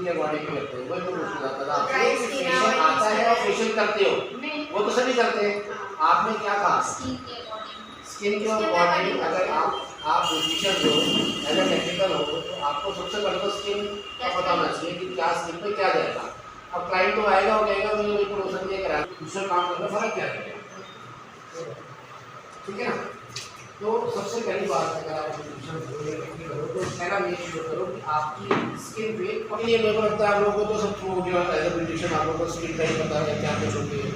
के अकॉर्डिंग करते हो, वही तो पूछ रहा था। फेशियल आता है और फेशियल करते हो, वो तो सभी करते हैं, आपने क्या कहा? स्किन के अकॉर्डिंग अगर आप डिसीजन लो एज ए टेक्निकल हो तो आपको सबसे पहले तो स्किन का पता होना चाहिए कि क्या स्किन पे क्या जाएगा। अब क्लाइंट तो आएगा और कहेगा मुझे वही प्रोडक्शन ये करा, दूसरा काम करना फर्क क्या है, ठीक है ना। तो सबसे पहली बात अगर आप टेक्निकल हो तो पहला मेक श्योर करो कि आपकी स्किन पे पकड़िए। मेरे को लगता है आप लोगों को तो सब हो गया एज ए ब्यूटिशियन, आप लोगों को स्किन का ही पता है क्या कुछ होती है,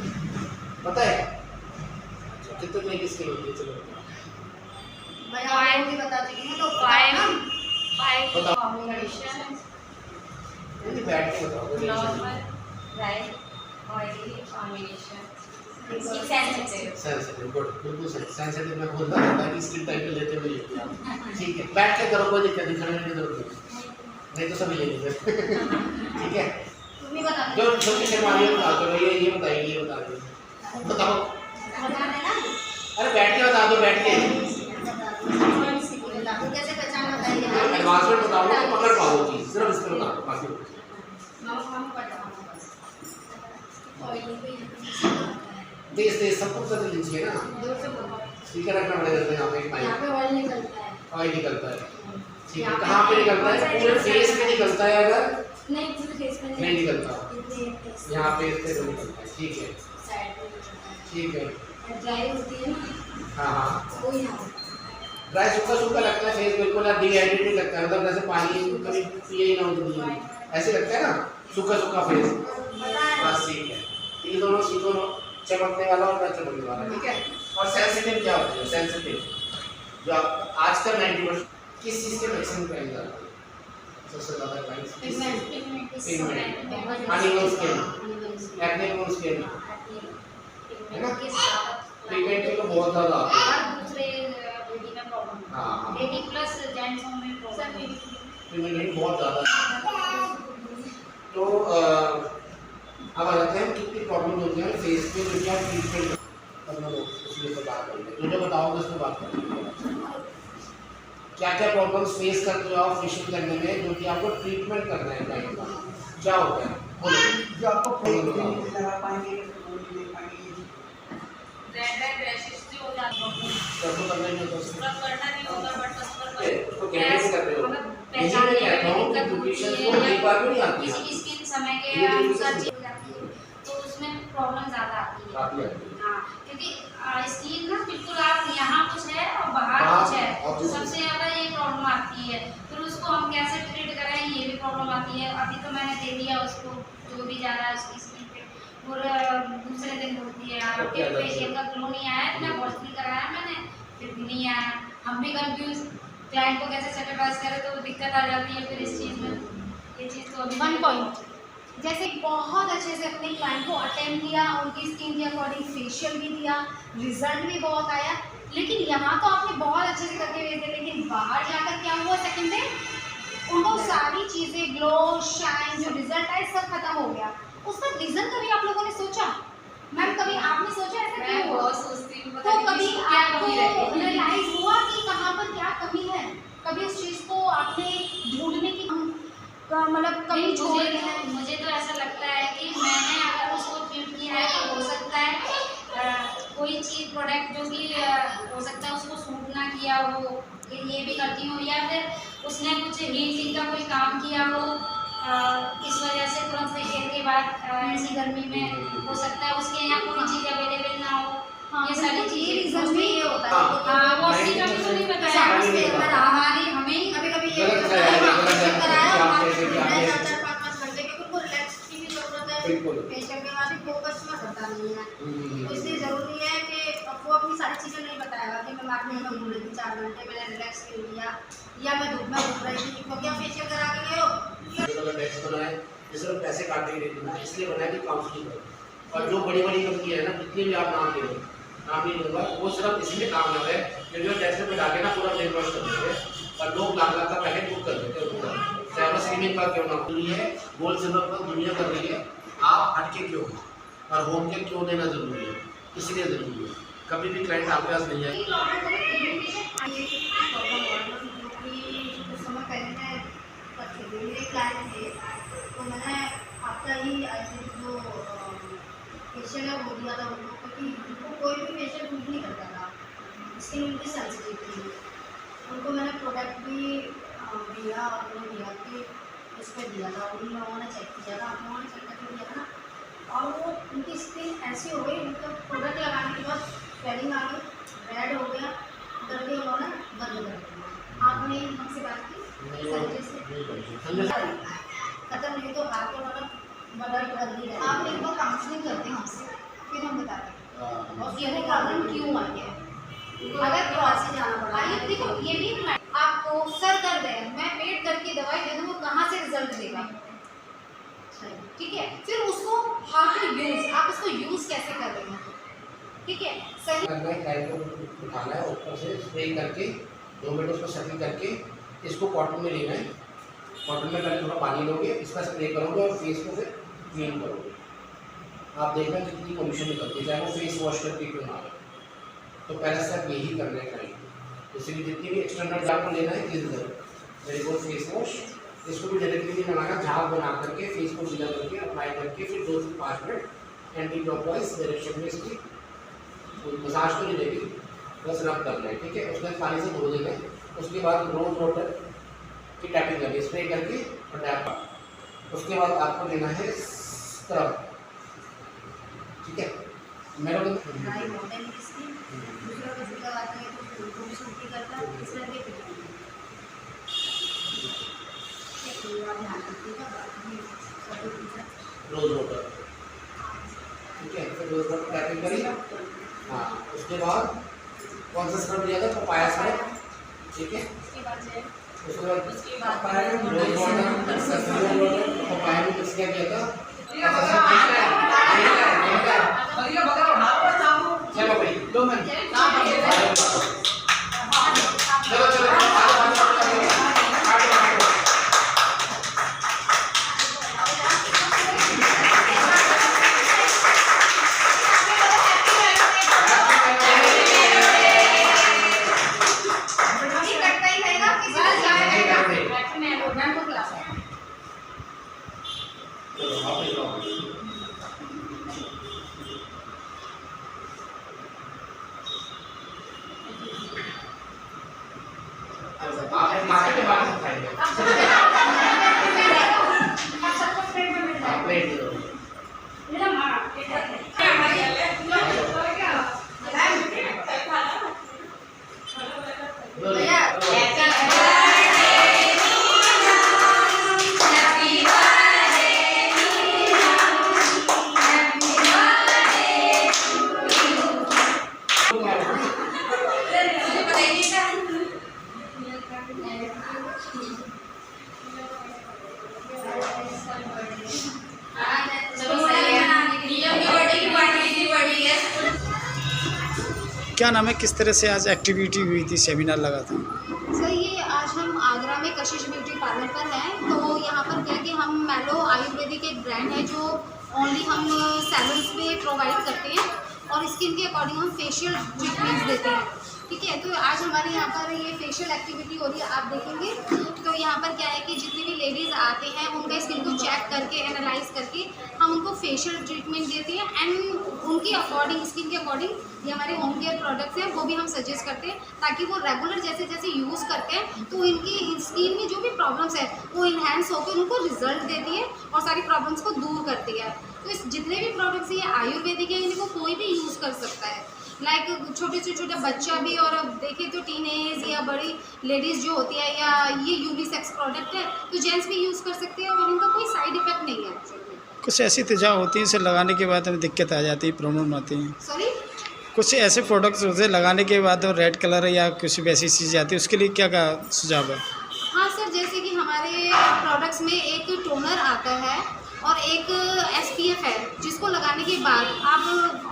पता है कितने तरह की स्किन होती है। चलो मैं आपको भी बता चुकी हूं, तो फाइव कॉम्बिनेशन नहीं बैठ के बताओ। Normal, dry, oily combination, sensitive, good, बिल्कुल सही। सेंसिटिव मैं बोलता था कि स्किन टाइप पे लेते हुए आप ठीक है, बैठ के करो, कोई दिक्कत नहीं, खड़े की जरूरत नहीं तो सभी लेंगे ठीक है। तुम ही बता जो छोटी शर्मानी बता दो, ये बताइए, ये बता दो, बताओ बता देना। अरे बैठ के बता दो, बैठ के कैसे पहचान बताइए, एडवांसमेंट बताओ ना तो पकड़ पाओ चीज, सिर्फ इसको बता दो बाकी हम पता ऑयली पे तेज सब कुछ कर लीजिए ना, दूर से बोलो, स्पीकर रखना पड़ेगा यहाँ पे एक यहाँ माइक, पे ऑयल निकलता है, ऑयल निकलता है, ठीक है। कहाँ पे निकलता है? पूरे फेस पे निकलता है, अगर नहीं पूरे फेस पे नहीं निकलता, यहाँ पे इस पे निकलता है, ठीक है, साइड पे निकलता है, ठीक है। ड्राई होती है ना, हाँ हाँ, वो यहाँ ड्राई सूखा सूखा लगता है फेस, बिल्कुल ना डिहाइड्रेटेड लगता है, मतलब जैसे पानी कभी पिए ही ना हो जिंदगी में, ऐसे लगता है ना सूखा सूखा फेस, बस ठीक है। ये दोनों चमकने वाला और ना चमकने वाला, ठीक है। और सेंसिटिव क्या होती है? सेंसिटिव जो आजकल 90% किस चीज के मैक्सिमम प्राइस आता है? सबसे ज्यादा price pigment, uneven skin, acne prone skin, है ना, पिगमेंट के तो बहुत ज्यादा आते हैं। और दूसरे लेडी में प्रॉब्लम, हाँ लेडी प्लस जेंट्स में प्रॉब्लम, पिगमेंट बहुत ज्यादा। तो अब आ जाते हैं कितनी प्रॉब्लम होती है फेस पे, जो क्या ट्रीटमेंट करना हो उसमें तो बात करेंगे, जो बताओगे उसमें बात करेंगे। क्या क्या प्रॉब्लम्स फेस करते हो आप फेशियल करने में, जो कि आपको ट्रीटमेंट करना है क्लाइंट का, क्या होता है बोलो। जो आपको लगा पाएंगे, रेड रैशेस जो हो जाते हैं, तो करने में तो स्क्रब करना नहीं होगा बट स्क्रब तो कैसे कर रहे हो, पहचान मैं कहता हूं कि ब्यूटिशियन को एक बार भी नहीं आती किसी की स्किन समय के अनुसार चेंज हो जाती है, तो उसमें प्रॉब्लम ज़्यादा आती है। हाँ, क्योंकि स्किन ना बिल्कुल आप यहाँ कुछ है और बाहर कुछ है, तो सबसे ज़्यादा ये प्रॉब्लम आती है। फिर उसको हम कैसे ट्रीट करें ये भी प्रॉब्लम आती है। अभी तो मैंने दे दिया उसको जो भी जा रहा है उसकी स्किन पे, और दूसरे दिन बोलती है यार आपके फेशियल का ग्लो नहीं आया, इतना वॉश भी कराया मैंने फिर भी नहीं आया। हम भी कंफ्यूज, क्लाइंट को कैसे सेटिस्फाई करें, तो दिक्कत आ जाती है फिर इस चीज़ में। ये चीज़ तो अभी 1 पॉइंट जैसे बहुत अच्छे से अपने क्लाइंट को अटेंड किया, उनकी स्किन के अकॉर्डिंग फेशियल भी दिया, रिजल्ट भी बहुत आया, लेकिन यहाँ तो आपने बहुत अच्छे से करके भेज दिया, लेकिन बाहर जाकर क्या हुआ सेकंड डे, उनको सारी चीज़ें ग्लो शाइन जो रिजल्ट आए सब खत्म हो गया। उसका रीज़न कभी आप लोगों ने सोचा? मैम कभी आपने सोचा ऐसा क्यों हुआ? बहुत सोचती हूँ, तो कभी आपको रियलाइज हुआ कि कहाँ पर क्या कमी है? कभी उस चीज़ को आपने ढूंढने की मतलब कमी छोड़ है? मुझे तो ऐसा लगता है कि मैंने अगर उसको ट्रीट किया है तो हो सकता है कोई चीज़ प्रोडक्ट जो कि हो सकता है उसको सूट ना किया हो, ये भी करती हूँ, या फिर उसने कुछ हीटिंग का कोई काम किया हो, इस वजह से तुरंत फेशियल के बाद ऐसी गर्मी में हो सकता है उसके यहाँ कोई चीज़ अवेलेबल ना हो। हाँ, ये सारी ये चीज़ें रीज़न भी ये होता है। हाँ, वो उसकी कभी तो नहीं बताया हमारी, हमें कभी-कभी ये गलत होता है, है गलत है, कराया आप हमारे जैसे कि आगे 4-5 घंटे के उनको रिलैक्स की भी जरूरत है, बिल्कुल। फेशियल के बाद भी फोकस में होता नहीं है, तो इसलिए ज़रूरी है कि वो अपनी सारी चीज़ें नहीं बताएगा कि मैं आपने यहाँ घूम रही थी 4 घंटे मैंने रिलैक्स कर लिया, या मैं धूप में घूम रही थी, क्योंकि आप फेशियल करा के गए हो। टैक्स बनाए जिसमें पैसे काटने के लिए ना, इसलिए बनाया कि काउंसलिंग करो। और जो बड़ी बड़ी कंपनी है ना, जितनी भी आप नाम ले लो, नाम नहीं लूँगा, वो सिर्फ इसलिए काम कर रहे हैं क्योंकि टैक्स पे डाके ना पूरा ब्रेन वॉश कर देते हैं और लोग लाख लाख का पैकेट बुक कर देते हैं पूरा, चाहे वो स्ट्रीमिंग का क्यों ना हो। है गोल्ड सिल्वर पर दुनिया कर रही है, आप हटके क्यों और होम के क्यों देना जरूरी है, इसलिए जरूरी है। कभी भी क्लाइंट आपके पास नहीं आए। समय पहले मैं मेरे क्लाइंट थे, फेशियल है वो दिया था उनको, क्योंकि उनको कोई भी फेशियल सूट नहीं करता था, स्किन उनकी सेंसिटिव थी। उनको मैंने प्रोडक्ट भी दिया और उन्हें दिया कि उस पर दिया था, उन लोगों ने चेक किया था, आप लोगों ने चेक करके दिया था, और वो उनकी स्किन ऐसी हो गई, मतलब प्रोडक्ट लगाने के बाद स्वेलिंग आ गई, रेड हो गया, करके उन्होंने बंद कर दिया। आपने हमसे बात की खत्म नहीं तो हाथ को मतलब बदल कर दी है। आप एक बार काउंसलिंग करते हैं हमसे, फिर हम बताते हैं और ये प्रॉब्लम क्यों आ गया है। अगर क्रॉस से जाना पड़ा है, देखो ये भी आपको सर दर्द है, मैं वेट करके दवाई दे दूँ, वो कहाँ से रिजल्ट देगा, ठीक है। फिर उसको हाउ टू यूज, आप उसको यूज कैसे कर रहे हैं, ठीक है, सही करना है। टाइम को उठाना है, ऊपर से स्प्रे करके 2 मिनट उसको सेटल करके इसको कॉटन में लेना है। कॉटन में पहले थोड़ा पानी लोगे, इसका स्प्रे करोगे और फेस को फिर क्लीन करोगे। आप देखना कितनी पोल्यूशन निकलती है, चाहे वो फेस वॉश करके क्यों ना हो। तो पहला स्टेप यही करना है टाइम, इसलिए जितनी भी एक्सटर्नल आपको लेना है क्लीन करो। मेरे को फेस वॉश, इसको भी डायरेक्टली नहीं लगाना, झाग बना करके फेस को गीला करके अप्लाई करके फिर 2 से 5 मिनट एंटी क्लॉकवाइज डायरेक्शन में इसकी मसाज तो नहीं देगी, बस रब करना है, ठीक है। उसके बाद पानी से धो देना है, उसके बाद रोज वाटर की टैपिंग करके स्प्रे करके और टैप। उसके बाद आपको लेना है स्क्रब, ठीक है। मेरा तो ड्राई मॉडल स्किन दूसरा को जो लगाते हैं तो उनको भी सूट नहीं करता, इस तरह के रोज वाटर, ठीक है। फिर रोज वाटर टैपिंग करी, हाँ। उसके बाद कौन सा स्क्रब लिया था, पपाया स्क्रब, ठीक है। उसके बाद रोज वाटर पपाया में मिक्स किया था। चलो भाई 2 मिनट, चलो चलो क्या नाम है, किस तरह से आज एक्टिविटी हुई थी, सेमिनार लगा था? सर ये आज हम आगरा में कशिश ब्यूटी पार्लर पर हैं। तो यहाँ पर क्या है कि हम मैलो आयुर्वेदिक एक ब्रांड है जो ओनली हम सैलून्स पे प्रोवाइड करते हैं और स्किन के अकॉर्डिंग हम फेशियल ट्रीटमेंट्स देते हैं, ठीक है। तो आज हमारे यहाँ पर ये फेशियल एक्टिविटी हो रही है, आप देखेंगे। तो यहाँ पर क्या है कि जितनी भी लेडीज़ आते हैं उनका स्किन को चेक करके एनालाइज करके हम उनको फेशियल ट्रीटमेंट देते हैं एंड उनके अकॉर्डिंग, स्किन के अकॉर्डिंग ये हमारे होम केयर प्रोडक्ट्स हैं वो भी हम सजेस्ट करते हैं, ताकि वो रेगुलर जैसे जैसे यूज़ करते हैं तो इनकी स्किन में जो भी प्रॉब्लम्स है वो इन्हेंस होकर उनको रिजल्ट देती है और सारी प्रॉब्लम्स को दूर करती है। तो इस जितने भी प्रोडक्ट्स ये आयुर्वेदिक है इनको कोई भी यूज़ कर सकता है, लाइक छोटे से छोटा बच्चा भी, और अब देखें तो टीनेज या बड़ी लेडीज़ जो होती है, या ये यूनिसेक्स प्रोडक्ट है तो जेंट्स भी यूज़ कर सकते हैं और इनका कोई साइड इफेक्ट नहीं है। कुछ ऐसी तेजा होती है इसे लगाने के बाद हमें दिक्कत आ जाती है, प्रॉब्लम आती है? सॉरी, कुछ ऐसे प्रोडक्ट्स होते हैं लगाने के बाद रेड कलर या कुछ भी ऐसी चीज़ आती है, उसके लिए क्या सुझाव है? हाँ सर, जैसे कि हमारे प्रोडक्ट्स में एक टोनर आता है और एक SPF है, जिसको लगाने के बाद आप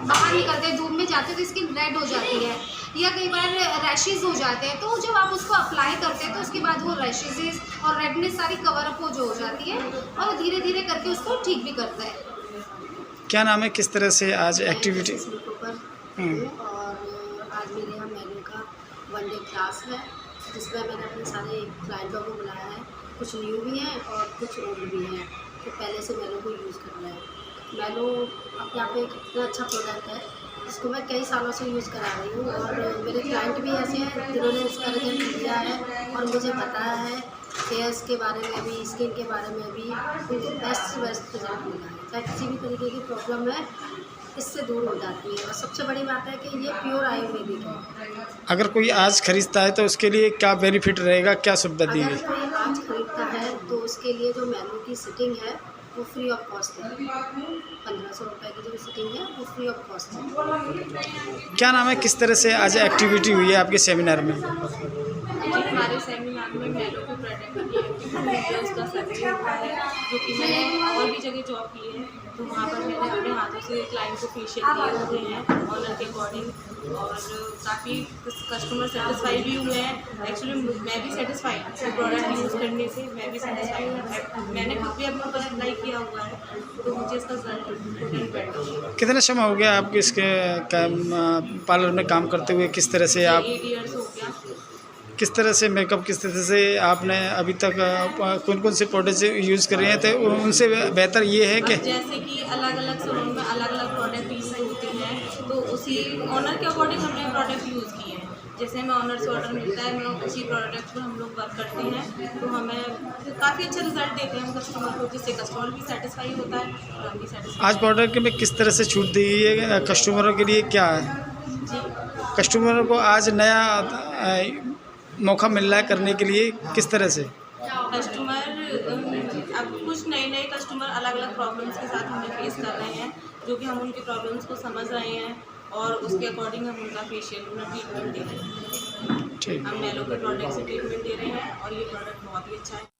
बाहर निकलते हैं, धूप में जाते हैं तो स्किन रेड हो जाती है या कई बार रैशेज़ हो जाते हैं। तो जब आप उसको अप्लाई करते हैं तो उसके बाद वो रैशेज़ और रेडनेस सारी कवर अप हो जाती है और धीरे धीरे करके उसको ठीक भी करता है। क्या नाम है, किस तरह से आज एक्टिविटी? और आज मेरे यहाँ मैनू का 1 डे क्लास है जिसमें मैंने अपने सारे क्लाइंटों को बुलाया है, कुछ न्यू भी हैं और कुछ ओल्ड भी हैं, तो पहले से मैनू को यूज़ करना है। मैलो अपने आप में एक इतना अच्छा प्रोडक्ट है इसको मैं कई सालों से यूज़ करा रही हूँ और मेरे क्लाइंट भी ऐसे हैं जिन्होंने इसका रिजल्ट लिया है और मुझे बताया है फेयर्स के बारे में भी, स्किन के बारे में भी बेस्ट से बेस्ट रिजल्ट मिला है। चाहे किसी भी तरीके की प्रॉब्लम है इससे दूर हो जाती है और सबसे बड़ी बात है कि ये प्योर आयुर्वेदिक है। अगर कोई आज खरीदता है तो उसके लिए क्या बेनिफिट रहेगा, क्या सुविधा दी अगर गई? कोई आज खरीदता है तो उसके लिए जो मैनू की सिटिंग है वो फ्री ऑफ कॉस्ट है। 1500 रुपये की जो सिटिंग है वो फ्री ऑफ कॉस्ट है। क्या नाम है, किस तरह से आज एक्टिविटी हुई है आपके सेमिनार में? हमारे सेमिनार में मैलो के प्रोडक्ट की एक्टिविटी है, उसका सर्वे हुआ है जो कि मैंने और भी जगह जॉब की है तो वहाँ पर मैंने अपने हाथों से क्लाइंट को फेशियल किए हुए हैं ऑनर के अकॉर्डिंग और काफ़ी कस्टमर सेटिस्फाई भी हुए हैं। एक्चुअली मैं भी सेटिस्फाइड हूँ प्रोडक्ट यूज़ करने से, मैं भी सेटिस्फाइड हूँ। मैंने खुद भी अपने ऊपर अप्लाई किया हुआ है तो मुझे इसका रिजल्ट बेटर। कितना समय हो गया आपके इसके पार्लर में काम करते हुए? किस तरह से आप 8 ईयर्स हो गया। किस तरह से मेकअप, किस तरह से आपने अभी तक कौन कौन से प्रोडक्ट यूज़ कर रहे हैं? तो उनसे बेहतर ये है कि जैसे कि अलग अलग सैलून में अलग अलग प्रोडक्ट यूज़ होते हैं तो उसी ऑनर के अकॉर्डिंग हमने प्रोडक्ट यूज़ किए हैं। जैसे हमें ऑनर से ऑर्डर मिलता है, हम उसी प्रोडक्ट पर हम लोग वर्क करते हैं तो हमें काफ़ी अच्छा रिजल्ट देते हैं हम कस्टमर को, जिससे कस्टमर भी सेटिस्फाई होता है और हम भी सेटिस्फाई। आज प्रोडक्ट में किस तरह से छूट दी गई है कस्टमरों के लिए? क्या है जी, कस्टमरों को आज नया मौका मिल रहा है करने के लिए, किस तरह से? कस्टमर अब कुछ नए कस्टमर अलग अलग प्रॉब्लम्स के साथ हमें फेस कर रहे हैं जो कि हम उनकी प्रॉब्लम्स को समझ रहे हैं और उसके अकॉर्डिंग हम उनका फेशियल उन्हें ट्रीटमेंट दे रहे हैं। ठीक। हम मैलो के प्रोडक्ट से ट्रीटमेंट दे रहे हैं और ये प्रोडक्ट बहुत ही अच्छा है।